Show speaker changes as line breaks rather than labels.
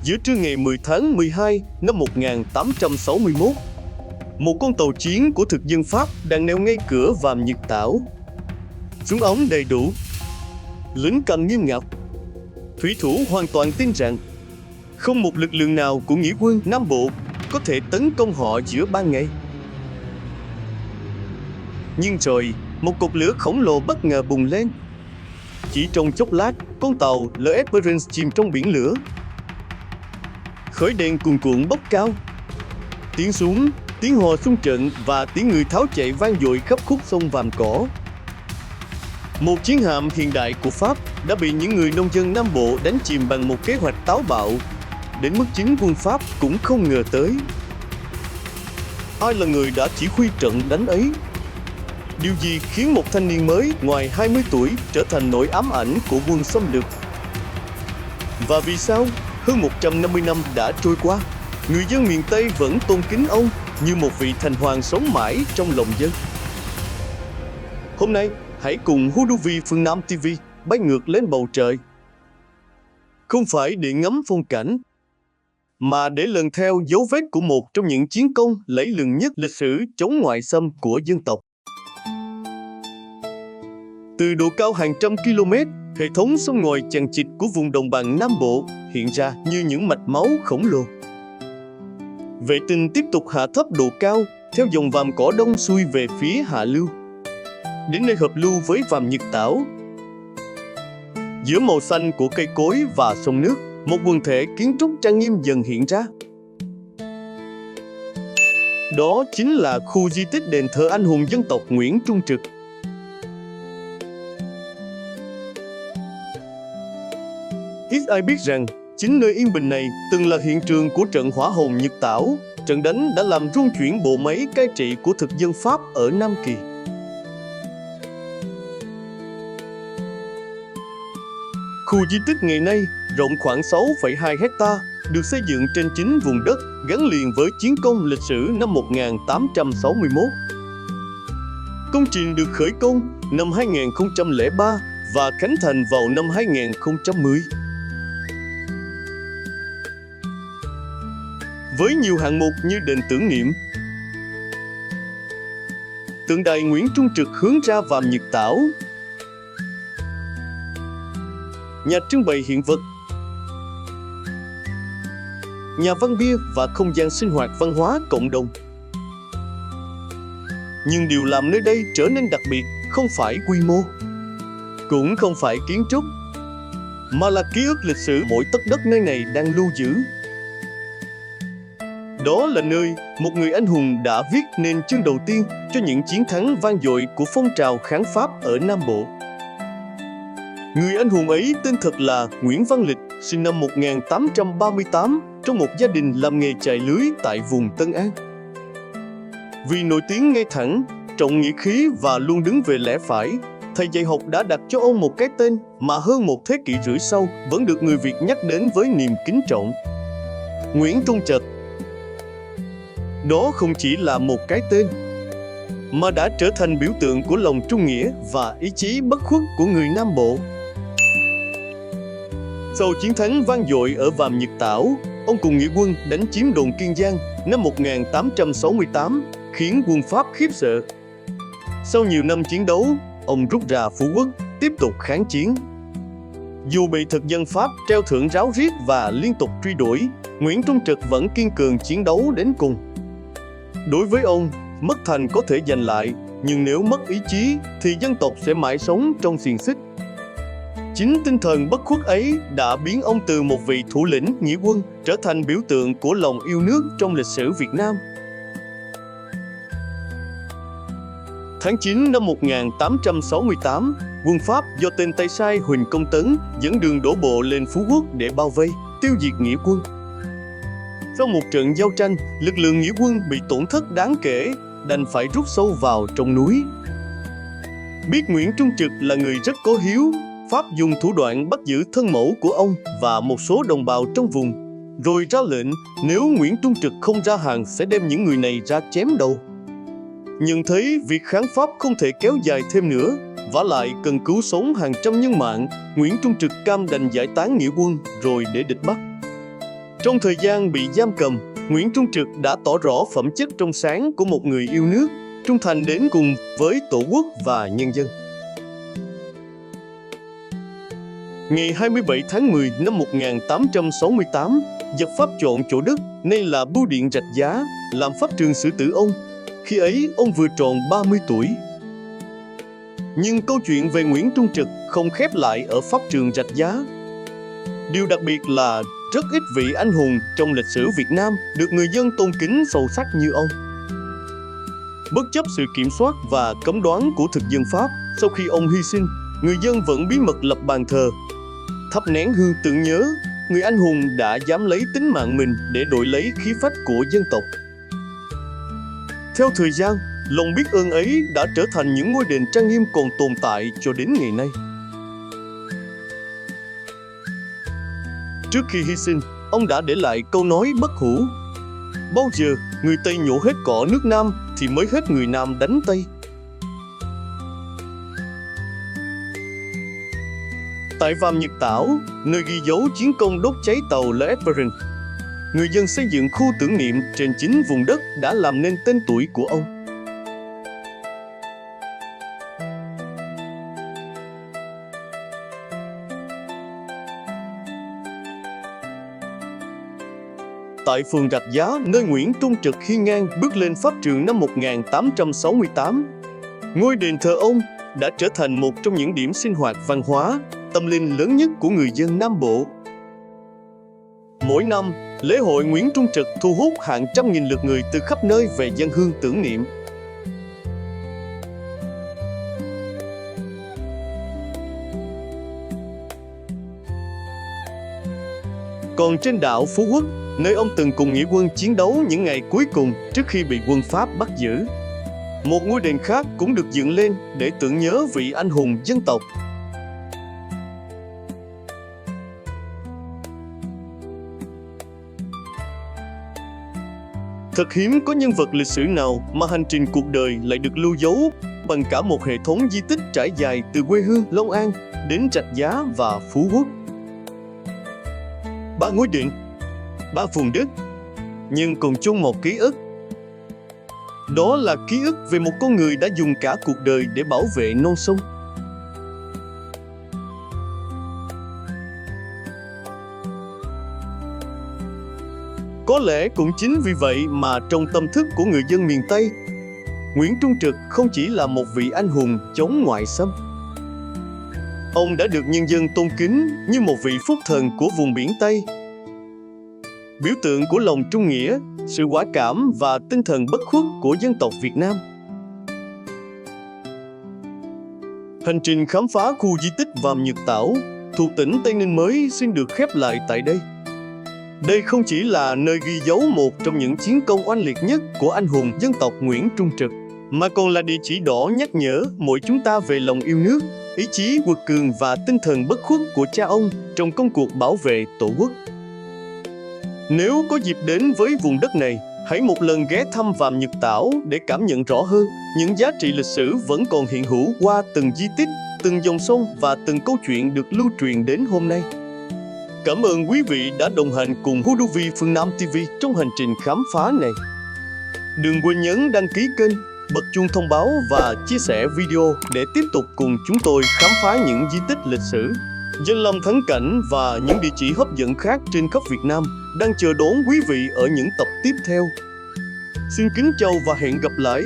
Giữa trưa ngày 10 tháng 12 năm 1861, một con tàu chiến của thực dân Pháp đang neo ngay cửa Vàm Nhật Tảo. Súng ống đầy đủ, lính canh nghiêm ngặt. Thủy thủ hoàn toàn tin rằng không một lực lượng nào của nghĩa quân Nam Bộ có thể tấn công họ giữa ban ngày. Nhưng rồi, một cột lửa khổng lồ bất ngờ bùng lên. Chỉ trong chốc lát, con tàu LS Prince chìm trong biển lửa. Khói đen cuồn cuộn bốc cao. Tiếng súng, tiếng hò xung trận và tiếng người tháo chạy vang dội khắp khúc sông Vàm Cỏ. Một chiến hạm hiện đại của Pháp đã bị những người nông dân Nam Bộ đánh chìm bằng một kế hoạch táo bạo, đến mức chính quân Pháp cũng không ngờ tới. Ai là người đã chỉ huy trận đánh ấy? Điều gì khiến một thanh niên mới ngoài 20 tuổi trở thành nỗi ám ảnh của quân xâm lược? Và vì sao, hơn 150 năm đã trôi qua, người dân miền Tây vẫn tôn kính ông như một vị thành hoàng sống mãi trong lòng dân? Hôm nay, hãy cùng Huduvi Phương Nam TV bay ngược lên bầu trời. Không phải để ngắm phong cảnh, mà để lần theo dấu vết của một trong những chiến công lẫy lừng nhất lịch sử chống ngoại xâm của dân tộc. Từ độ cao hàng trăm km, hệ thống sông ngòi chằng chịt của vùng đồng bằng Nam Bộ hiện ra như những mạch máu khổng lồ. Vệ tinh tiếp tục hạ thấp độ cao theo dòng Vàm Cỏ Đông xuôi về phía hạ lưu, đến nơi hợp lưu với Vàm Nhật Tảo. Giữa màu xanh của cây cối và sông nước, một quần thể kiến trúc trang nghiêm dần hiện ra. Đó chính là khu di tích đền thờ anh hùng dân tộc Nguyễn Trung Trực. Ít ai biết rằng, chính nơi yên bình này từng là hiện trường của trận hỏa hồng Nhật Tảo, trận đánh đã làm rung chuyển bộ máy cai trị của thực dân Pháp ở Nam Kỳ. Khu di tích ngày nay rộng khoảng 6,2 hecta, được xây dựng trên chính vùng đất gắn liền với chiến công lịch sử năm 1861. Công trình được khởi công năm 2003 và khánh thành vào năm 2010. Với nhiều hạng mục như đền tưởng niệm, tượng đài Nguyễn Trung Trực hướng ra Vàm Nhật Tảo, nhà trưng bày hiện vật, nhà văn bia và không gian sinh hoạt văn hóa cộng đồng. Nhưng điều làm nơi đây trở nên đặc biệt không phải quy mô, cũng không phải kiến trúc, mà là ký ức lịch sử mỗi tấc đất nơi này đang lưu giữ. Đó là nơi một người anh hùng đã viết nên chương đầu tiên cho những chiến thắng vang dội của phong trào kháng Pháp ở Nam Bộ. Người anh hùng ấy tên thật là Nguyễn Văn Lịch, sinh năm 1838 trong một gia đình làm nghề chài lưới tại vùng Tân An. Vì nổi tiếng ngay thẳng, trọng nghĩa khí và luôn đứng về lẽ phải, thầy dạy học đã đặt cho ông một cái tên mà hơn một thế kỷ rưỡi sau vẫn được người Việt nhắc đến với niềm kính trọng: Nguyễn Trung Trực. Đó không chỉ là một cái tên, mà đã trở thành biểu tượng của lòng trung nghĩa và ý chí bất khuất của người Nam Bộ. Sau chiến thắng vang dội ở Vàm Nhật Tảo, ông cùng nghĩa quân đánh chiếm đồn Kiên Giang năm 1868, khiến quân Pháp khiếp sợ. Sau nhiều năm chiến đấu, ông rút ra Phú Quốc, tiếp tục kháng chiến. Dù bị thực dân Pháp treo thưởng ráo riết và liên tục truy đuổi, Nguyễn Trung Trực vẫn kiên cường chiến đấu đến cùng. Đối với ông, mất thành có thể giành lại, nhưng nếu mất ý chí thì dân tộc sẽ mãi sống trong xiềng xích. Chính tinh thần bất khuất ấy đã biến ông từ một vị thủ lĩnh nghĩa quân trở thành biểu tượng của lòng yêu nước trong lịch sử Việt Nam. Tháng 9 năm 1868, quân Pháp do tên tay sai Huỳnh Công Tấn dẫn đường đổ bộ lên Phú Quốc để bao vây, tiêu diệt nghĩa quân. Sau một trận giao tranh, lực lượng nghĩa quân bị tổn thất đáng kể, đành phải rút sâu vào trong núi. Biết Nguyễn Trung Trực là người rất có hiếu, Pháp dùng thủ đoạn bắt giữ thân mẫu của ông và một số đồng bào trong vùng, rồi ra lệnh nếu Nguyễn Trung Trực không ra hàng sẽ đem những người này ra chém đầu. Nhận thấy việc kháng Pháp không thể kéo dài thêm nữa, vả lại cần cứu sống hàng trăm nhân mạng, Nguyễn Trung Trực cam đành giải tán nghĩa quân rồi để địch bắt. Trong thời gian bị giam cầm, Nguyễn Trung Trực đã tỏ rõ phẩm chất trong sáng của một người yêu nước, trung thành đến cùng với Tổ quốc và nhân dân. Ngày 27 tháng 10 năm 1868, giặc Pháp chọn chỗ đất, nay là Bưu điện Rạch Giá, làm pháp trường xử tử ông. Khi ấy, ông vừa tròn 30 tuổi. Nhưng câu chuyện về Nguyễn Trung Trực không khép lại ở pháp trường Rạch Giá. Điều đặc biệt là rất ít vị anh hùng trong lịch sử Việt Nam được người dân tôn kính sâu sắc như ông. Bất chấp sự kiểm soát và cấm đoán của thực dân Pháp, sau khi ông hy sinh, người dân vẫn bí mật lập bàn thờ, thắp nén hương tưởng nhớ người anh hùng đã dám lấy tính mạng mình để đổi lấy khí phách của dân tộc. Theo thời gian, lòng biết ơn ấy đã trở thành những ngôi đền trang nghiêm còn tồn tại cho đến ngày nay. Trước khi hy sinh, ông đã để lại câu nói bất hủ: bao giờ người Tây nhổ hết cỏ nước Nam thì mới hết người Nam đánh Tây. Tại Vàm Nhật Tảo, nơi ghi dấu chiến công đốt cháy tàu L'Esperance, người dân xây dựng khu tưởng niệm trên chính vùng đất đã làm nên tên tuổi của ông. Tại phường Rạch Giá, nơi Nguyễn Trung Trực hiên ngang bước lên pháp trường năm 1868, ngôi đền thờ ông đã trở thành một trong những điểm sinh hoạt văn hóa, tâm linh lớn nhất của người dân Nam Bộ. Mỗi năm, lễ hội Nguyễn Trung Trực thu hút hàng trăm nghìn lượt người từ khắp nơi về dâng hương tưởng niệm. Còn trên đảo Phú Quốc, nơi ông từng cùng nghĩa quân chiến đấu những ngày cuối cùng trước khi bị quân Pháp bắt giữ, một ngôi đền khác cũng được dựng lên để tưởng nhớ vị anh hùng dân tộc. Thật hiếm có nhân vật lịch sử nào mà hành trình cuộc đời lại được lưu dấu bằng cả một hệ thống di tích trải dài từ quê hương Long An đến Rạch Giá và Phú Quốc. 3 ngôi đền, 3 vùng đất, nhưng cùng chung một ký ức. Đó là ký ức về một con người đã dùng cả cuộc đời để bảo vệ non sông. Có lẽ cũng chính vì vậy mà trong tâm thức của người dân miền Tây, Nguyễn Trung Trực không chỉ là một vị anh hùng chống ngoại xâm. Ông đã được nhân dân tôn kính như một vị phúc thần của vùng biển Tây, biểu tượng của lòng trung nghĩa, sự quả cảm và tinh thần bất khuất của dân tộc Việt Nam. Hành trình khám phá khu di tích Vàm Nhật Tảo thuộc tỉnh Tây Ninh mới xin được khép lại tại đây. Đây không chỉ là nơi ghi dấu một trong những chiến công oanh liệt nhất của anh hùng dân tộc Nguyễn Trung Trực, mà còn là địa chỉ đỏ nhắc nhở mỗi chúng ta về lòng yêu nước, ý chí quật cường và tinh thần bất khuất của cha ông trong công cuộc bảo vệ Tổ quốc. Nếu có dịp đến với vùng đất này, hãy một lần ghé thăm Vàm Nhật Tảo để cảm nhận rõ hơn những giá trị lịch sử vẫn còn hiện hữu qua từng di tích, từng dòng sông và từng câu chuyện được lưu truyền đến hôm nay. Cảm ơn quý vị đã đồng hành cùng Hudovi Phương Nam TV trong hành trình khám phá này. Đừng quên nhấn đăng ký kênh, bật chuông thông báo và chia sẻ video để tiếp tục cùng chúng tôi khám phá những di tích lịch sử, danh lam thắng cảnh và những địa chỉ hấp dẫn khác trên khắp Việt Nam đang chờ đón quý vị ở những tập tiếp theo. Xin kính chào và hẹn gặp lại!